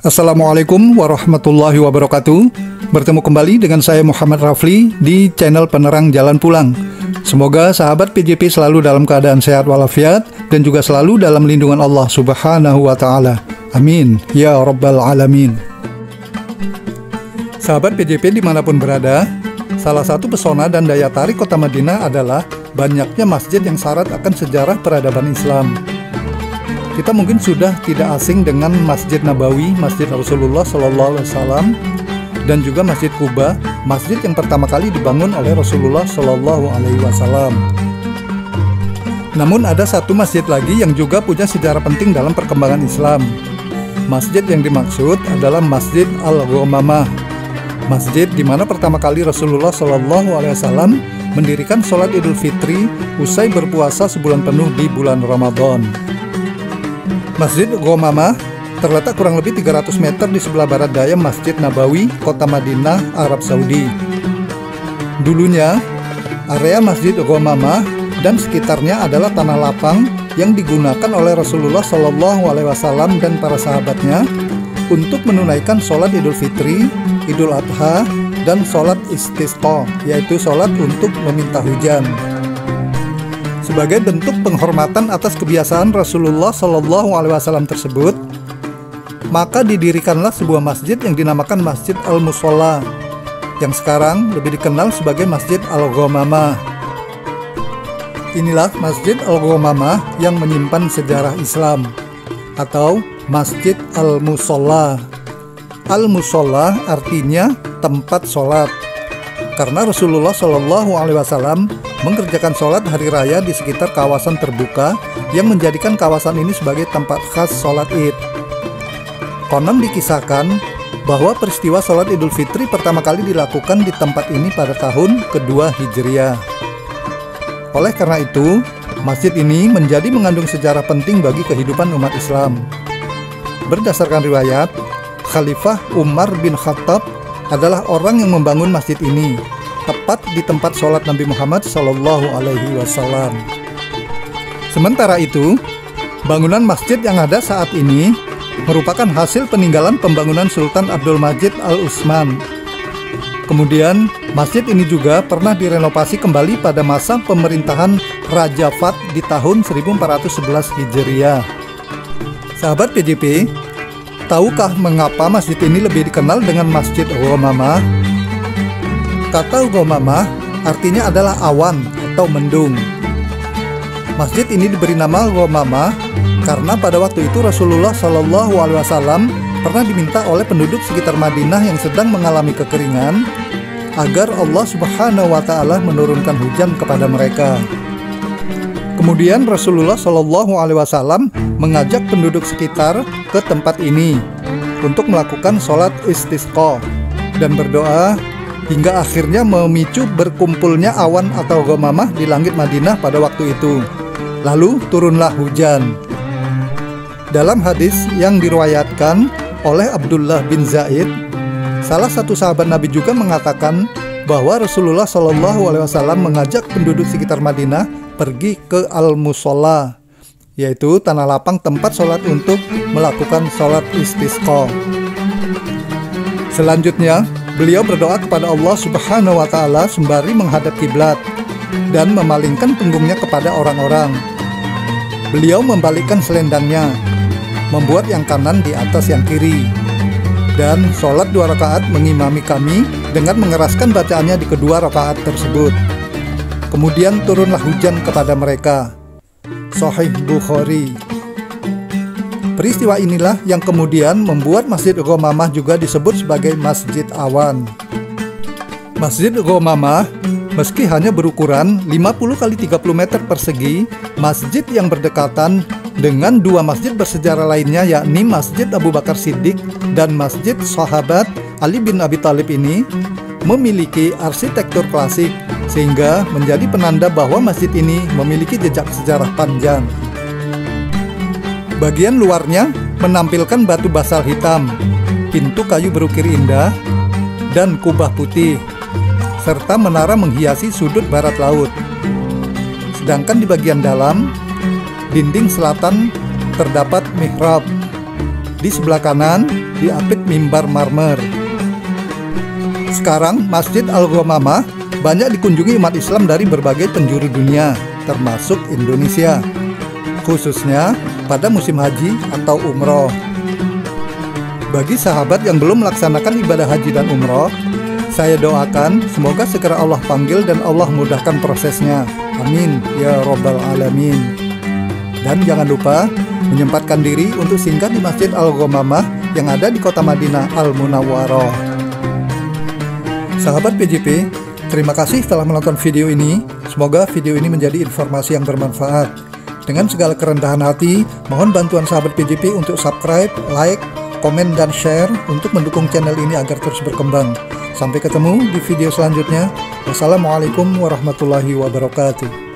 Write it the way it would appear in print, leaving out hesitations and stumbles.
Assalamualaikum warahmatullahi wabarakatuh. Bertemu kembali dengan saya Muhammad Rafli di channel Penerang Jalan Pulang. Semoga sahabat PJP selalu dalam keadaan sehat walafiat dan juga selalu dalam lindungan Allah Subhanahu wa Ta'ala. Amin ya Rabbal Alamin. Sahabat PJP dimanapun berada, salah satu pesona dan daya tarik kota Madinah adalah banyaknya masjid yang syarat akan sejarah peradaban Islam. Kita mungkin sudah tidak asing dengan Masjid Nabawi, Masjid Rasulullah SAW, dan juga Masjid Quba, masjid yang pertama kali dibangun oleh Rasulullah SAW. Namun ada satu masjid lagi yang juga punya sejarah penting dalam perkembangan Islam. Masjid yang dimaksud adalah Masjid Al-Ghamamah, masjid di mana pertama kali Rasulullah SAW mendirikan sholat Idul Fitri usai berpuasa sebulan penuh di bulan Ramadan. Masjid Ghamamah terletak kurang lebih 300 meter di sebelah barat daya Masjid Nabawi, kota Madinah, Arab Saudi. Dulunya, area Masjid Ghamamah dan sekitarnya adalah tanah lapang yang digunakan oleh Rasulullah SAW dan para sahabatnya untuk menunaikan sholat Idul Fitri, Idul Adha, dan sholat istisqa, yaitu sholat untuk meminta hujan. Sebagai bentuk penghormatan atas kebiasaan Rasulullah SAW tersebut, maka didirikanlah sebuah masjid yang dinamakan Masjid Al-Musolla, yang sekarang lebih dikenal sebagai Masjid Al-Ghamamah. Inilah Masjid Al-Ghamamah yang menyimpan sejarah Islam, atau Masjid Al-Musolla. Al-Musolla artinya tempat sholat, karena Rasulullah SAW mengerjakan sholat hari raya di sekitar kawasan terbuka yang menjadikan kawasan ini sebagai tempat khas sholat Id. Konon dikisahkan bahwa peristiwa sholat Idul Fitri pertama kali dilakukan di tempat ini pada tahun kedua Hijriah. Oleh karena itu, masjid ini menjadi mengandung sejarah penting bagi kehidupan umat Islam. Berdasarkan riwayat, Khalifah Umar bin Khattab adalah orang yang membangun masjid ini, tepat di tempat sholat Nabi Muhammad SAW. Sementara itu, bangunan masjid yang ada saat ini merupakan hasil peninggalan pembangunan Sultan Abdul Majid Al-Utsman. Kemudian, masjid ini juga pernah direnovasi kembali pada masa pemerintahan Raja Fat di tahun 1411 Hijriah. Sahabat PJP, tahukah mengapa masjid ini lebih dikenal dengan Masjid Ghamamah? Kata Ghamamah artinya adalah awan atau mendung. Masjid ini diberi nama Ghamamah karena pada waktu itu Rasulullah SAW pernah diminta oleh penduduk sekitar Madinah yang sedang mengalami kekeringan agar Allah Subhanahu wa Ta'ala menurunkan hujan kepada mereka. Kemudian Rasulullah SAW mengajak penduduk sekitar ke tempat ini untuk melakukan sholat istisqa dan berdoa, hingga akhirnya memicu berkumpulnya awan atau ghamamah di langit Madinah pada waktu itu. Lalu turunlah hujan. Dalam hadis yang diriwayatkan oleh Abdullah bin Zaid, salah satu sahabat Nabi juga mengatakan bahwa Rasulullah SAW mengajak penduduk sekitar Madinah pergi ke Al-Musolla, yaitu tanah lapang tempat sholat untuk melakukan sholat istisqa. Selanjutnya, beliau berdoa kepada Allah Subhanahu wa Ta'ala sembari menghadap kiblat dan memalingkan punggungnya kepada orang-orang. Beliau membalikkan selendangnya, membuat yang kanan di atas yang kiri, dan sholat 2 rakaat mengimami kami dengan mengeraskan bacaannya di kedua rakaat tersebut. Kemudian turunlah hujan kepada mereka. Sahih Bukhari. Peristiwa inilah yang kemudian membuat Masjid Ghamamah juga disebut sebagai Masjid Awan. Masjid Ghamamah, meski hanya berukuran 50 x 30 meter persegi, masjid yang berdekatan dengan dua masjid bersejarah lainnya, yakni Masjid Abu Bakar Siddiq dan Masjid Sahabat Ali bin Abi Thalib ini memiliki arsitektur klasik, sehingga menjadi penanda bahwa masjid ini memiliki jejak sejarah panjang. Bagian luarnya menampilkan batu basalt hitam, pintu kayu berukir indah, dan kubah putih, serta menara menghiasi sudut barat laut. Sedangkan di bagian dalam, dinding selatan terdapat mihrab. Di sebelah kanan diapit mimbar marmer. Sekarang Masjid Al-Ghamamah banyak dikunjungi umat Islam dari berbagai penjuru dunia, termasuk Indonesia, khususnya pada musim haji atau umroh. Bagi sahabat yang belum melaksanakan ibadah haji dan umroh, saya doakan semoga segera Allah panggil dan Allah mudahkan prosesnya. Amin ya Rabbal Alamin. Dan jangan lupa menyempatkan diri untuk singgah di Masjid Al-Ghamamah yang ada di kota Madinah Al-Munawwarah. Sahabat PJP, terima kasih telah menonton video ini. Semoga video ini menjadi informasi yang bermanfaat. Dengan segala kerendahan hati, mohon bantuan sahabat PJP untuk subscribe, like, komen, dan share untuk mendukung channel ini agar terus berkembang. Sampai ketemu di video selanjutnya. Wassalamualaikum warahmatullahi wabarakatuh.